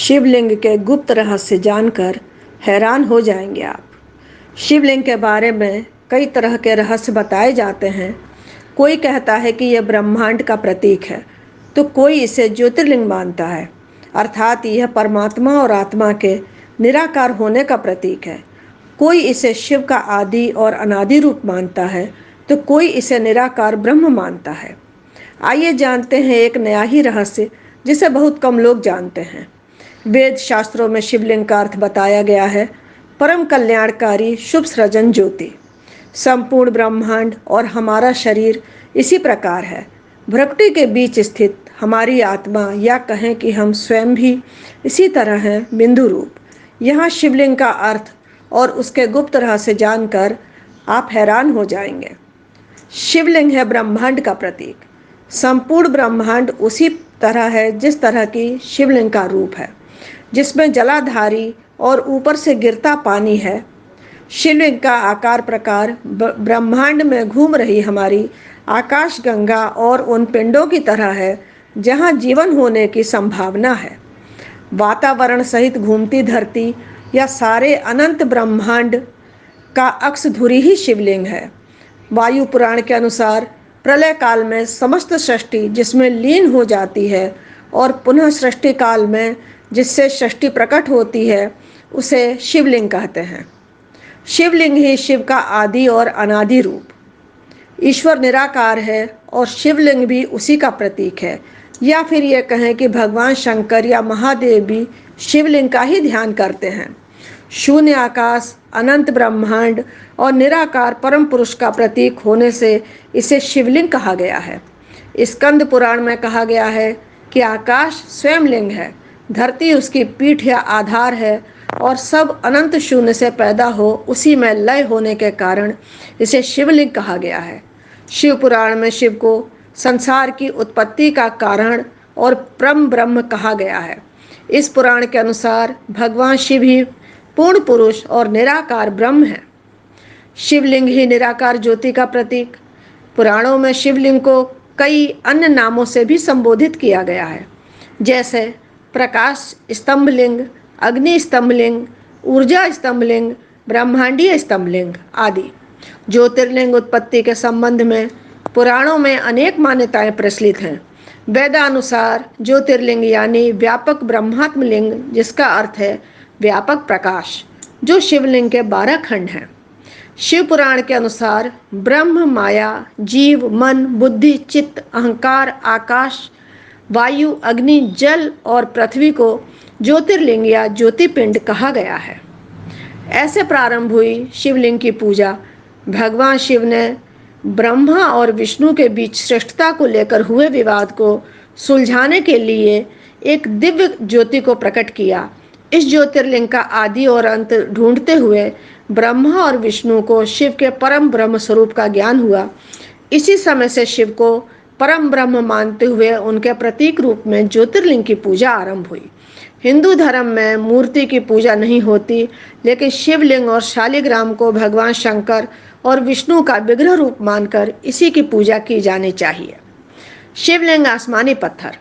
शिवलिंग के गुप्त रहस्य जानकर हैरान हो जाएंगे आप। शिवलिंग के बारे में कई तरह के रहस्य बताए जाते हैं। कोई कहता है कि यह ब्रह्मांड का प्रतीक है, तो कोई इसे ज्योतिर्लिंग मानता है, अर्थात यह परमात्मा और आत्मा के निराकार होने का प्रतीक है। कोई इसे शिव का आदि और अनादि रूप मानता है, तो कोई इसे निराकार ब्रह्म मानता है। आइए जानते हैं एक नया ही रहस्य जिसे बहुत कम लोग जानते हैं। वेद शास्त्रों में शिवलिंग का अर्थ बताया गया है, परम कल्याणकारी शुभ सृजन ज्योति। संपूर्ण ब्रह्मांड और हमारा शरीर इसी प्रकार है। भ्रकुटी के बीच स्थित हमारी आत्मा, या कहें कि हम स्वयं भी इसी तरह हैं, बिंदु रूप। यहाँ शिवलिंग का अर्थ और उसके गुप्त रहस्य जानकर आप हैरान हो जाएंगे। शिवलिंग है ब्रह्मांड का प्रतीक। संपूर्ण ब्रह्मांड उसी तरह है जिस तरह की शिवलिंग का रूप है, जिसमें जलाधारी और ऊपर से गिरता पानी है। शिवलिंग का आकार प्रकार ब्रह्मांड में घूम रही हमारी आकाश गंगा और उन पिंडों की तरह है जहां जीवन होने की संभावना है। वातावरण सहित घूमती धरती या सारे अनंत ब्रह्मांड का अक्ष धुरी ही शिवलिंग है। वायु पुराण के अनुसार प्रलय काल में समस्त सृष्टि जिसमें लीन हो जाती है और पुनः सृष्टि काल में जिससे सृष्टि प्रकट होती है, उसे शिवलिंग कहते हैं। शिवलिंग ही शिव का आदि और अनादि रूप। ईश्वर निराकार है और शिवलिंग भी उसी का प्रतीक है। या फिर ये कहें कि भगवान शंकर या महादेव भी शिवलिंग का ही ध्यान करते हैं। शून्य आकाश, अनंत ब्रह्मांड और निराकार परम पुरुष का प्रतीक होने से इसे शिवलिंग कहा गया है। स्कंद पुराण में कहा गया है कि आकाश स्वयं लिंग है, धरती उसकी पीठ या आधार है और सब अनंत शून्य से पैदा हो उसी में लय होने के कारण इसे शिवलिंग कहा गया है। शिव पुराण में शिव को संसार की उत्पत्ति का कारण और परम ब्रह्म कहा गया है। इस पुराण के अनुसार भगवान शिव ही पूर्ण पुरुष और निराकार ब्रह्म है। शिवलिंग ही निराकार ज्योति का प्रतीक। पुराणों में शिवलिंग को कई अन्य नामों से भी संबोधित किया गया है, जैसे प्रकाश स्तंभलिंग, अग्नि स्तंभलिंग, ऊर्जा स्तंभलिंग, ब्रह्मांडीय स्तंभलिंग आदि। ज्योतिर्लिंग उत्पत्ति के संबंध में पुराणों में अनेक मान्यताएं प्रचलित हैं। वेदानुसार ज्योतिर्लिंग यानी व्यापक ब्रह्मात्म लिंग, जिसका अर्थ है व्यापक प्रकाश, जो शिवलिंग के 12 खंड हैं। शिव पुराण के अनुसार ब्रह्म, माया, जीव, मन, बुद्धि, चित्त, अहंकार, आकाश, वायु, अग्नि, जल और पृथ्वी को ज्योतिर्लिंग या ज्योतिपिंड कहा गया है। ऐसे प्रारंभ हुई शिवलिंग की पूजा। भगवान शिव ने ब्रह्मा और विष्णु के बीच श्रेष्ठता को लेकर हुए विवाद को सुलझाने के लिए एक दिव्य ज्योति को प्रकट किया। इस ज्योतिर्लिंग का आदि और अंत ढूंढते हुए ब्रह्मा और विष्णु को शिव के परम ब्रह्म स्वरूप का ज्ञान हुआ। इसी समय से शिव को परम ब्रह्म मानते हुए उनके प्रतीक रूप में ज्योतिर्लिंग की पूजा आरंभ हुई। हिंदू धर्म में मूर्ति की पूजा नहीं होती, लेकिन शिवलिंग और शालिग्राम को भगवान शंकर और विष्णु का विग्रह रूप मानकर इसी की पूजा की जानी चाहिए। शिवलिंग आसमानी पत्थर।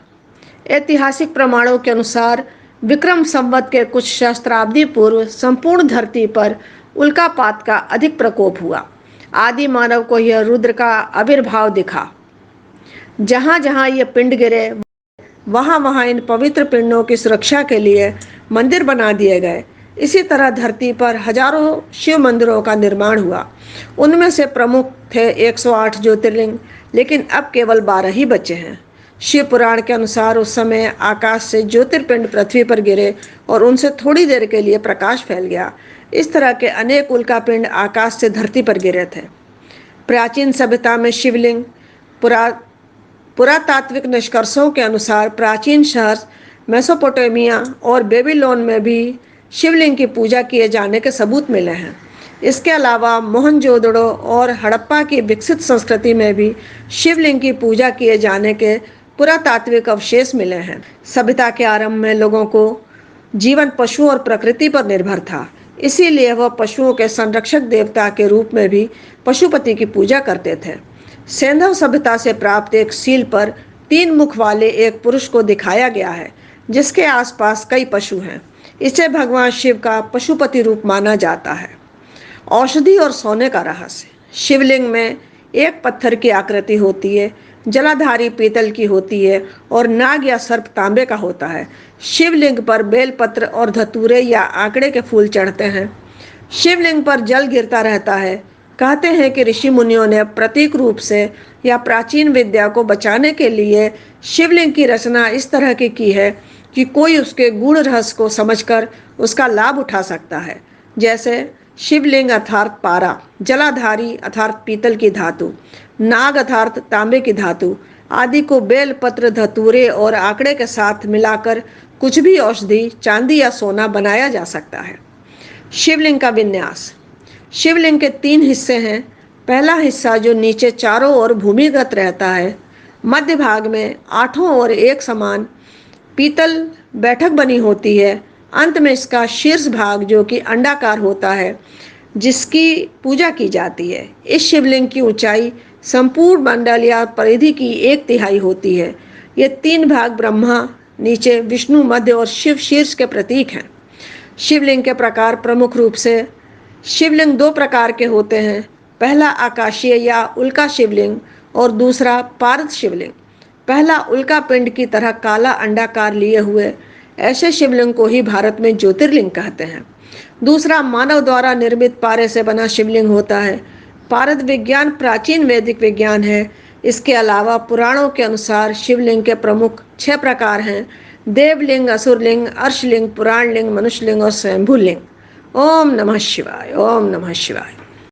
ऐतिहासिक प्रमाणों के अनुसार विक्रम संवत के कुछ सहस्त्राब्दी पूर्व संपूर्ण धरती पर उल्कापात का अधिक प्रकोप हुआ। आदि मानव को यह रुद्र का आविर्भाव दिखा। जहां जहां ये पिंड गिरे, वहां वहां इन पवित्र पिंडों की सुरक्षा के लिए मंदिर बना दिए गए। इसी तरह धरती पर हजारों शिव मंदिरों का निर्माण हुआ। उनमें से प्रमुख थे 108 ज्योतिर्लिंग, लेकिन अब केवल 12 ही बचे हैं। शिव पुराण के अनुसार उस समय आकाश से ज्योतिर्पिंड पृथ्वी पर गिरे और उनसे थोड़ी देर के लिए प्रकाश फैल गया। इस तरह के अनेक उल्कापिंड आकाश से धरती पर गिरे थे। प्राचीन सभ्यता में शिवलिंग। पुरातात्विक निष्कर्षों के अनुसार प्राचीन शहर मेसोपोटामिया और बेबीलोन में भी शिवलिंग की पूजा किए जाने के सबूत मिले हैं। इसके अलावा मोहनजोदड़ो और हड़प्पा की विकसित संस्कृति में भी शिवलिंग की पूजा किए जाने के पुरातात्विक अवशेष मिले हैं। सभ्यता के आरंभ में लोगों को जीवन पशु और प्रकृति पर निर्भर था, इसीलिए वह पशुओं के संरक्षक देवता के रूप में भी पशुपति की पूजा करते थे। सैंधव सभ्यता से प्राप्त एक सील पर 3 मुख वाले एक पुरुष को दिखाया गया है, जिसके आसपास कई पशु हैं। इसे भगवान शिव का पशुपति रूप माना जाता है। औषधि और सोने का रहस्य। शिवलिंग में एक पत्थर की आकृति होती है, जलाधारी पीतल की होती है और नाग या सर्प तांबे का होता है। शिवलिंग पर बेलपत्र और धतूरे या आंकड़े के फूल चढ़ते हैं। शिवलिंग पर जल गिरता रहता है। कहते हैं कि ऋषि मुनियों ने प्रतीक रूप से या प्राचीन विद्या को बचाने के लिए शिवलिंग की रचना इस तरह की है कि कोई उसके गूढ़ रहस्य को समझकर उसका लाभ उठा सकता है। जैसे शिवलिंग अर्थात पारा, जलाधारी अर्थात पीतल की धातु, नाग अर्थात तांबे की धातु आदि को बेल पत्र, धतूरे और आंकड़े के साथ मिलाकर कुछ भी औषधि, चांदी या सोना बनाया जा सकता है। शिवलिंग का विन्यास। शिवलिंग के 3 हिस्से हैं। पहला हिस्सा जो नीचे चारों ओर भूमिगत रहता है, मध्य भाग में 8 ओर एक समान पीतल बैठक बनी होती है। अंत में इसका शीर्ष भाग जो कि अंडाकार होता है, जिसकी पूजा की जाती है। इस शिवलिंग की ऊंचाई संपूर्ण मंडल या परिधि की 1/3 होती है। ये 3 भाग ब्रह्मा नीचे, विष्णु मध्य और शिव शीर्ष के प्रतीक हैं। शिवलिंग के प्रकार। प्रमुख रूप से शिवलिंग 2 प्रकार के होते हैं। पहला आकाशीय या उल्का शिवलिंग और दूसरा पारद शिवलिंग। पहला उल्का पिंड की तरह काला अंडाकार लिए हुए ऐसे शिवलिंग को ही भारत में ज्योतिर्लिंग कहते हैं। दूसरा मानव द्वारा निर्मित पारे से बना शिवलिंग होता है। पारद विज्ञान प्राचीन वैदिक विज्ञान है। इसके अलावा पुराणों के अनुसार शिवलिंग के प्रमुख 6 प्रकार हैं: देवलिंग, असुरलिंग, अर्शलिंग, पुराणलिंग, मनुष्यलिंग और स्वयंभू लिंग। ओम नमः शिवाय। ओम नमः शिवाय।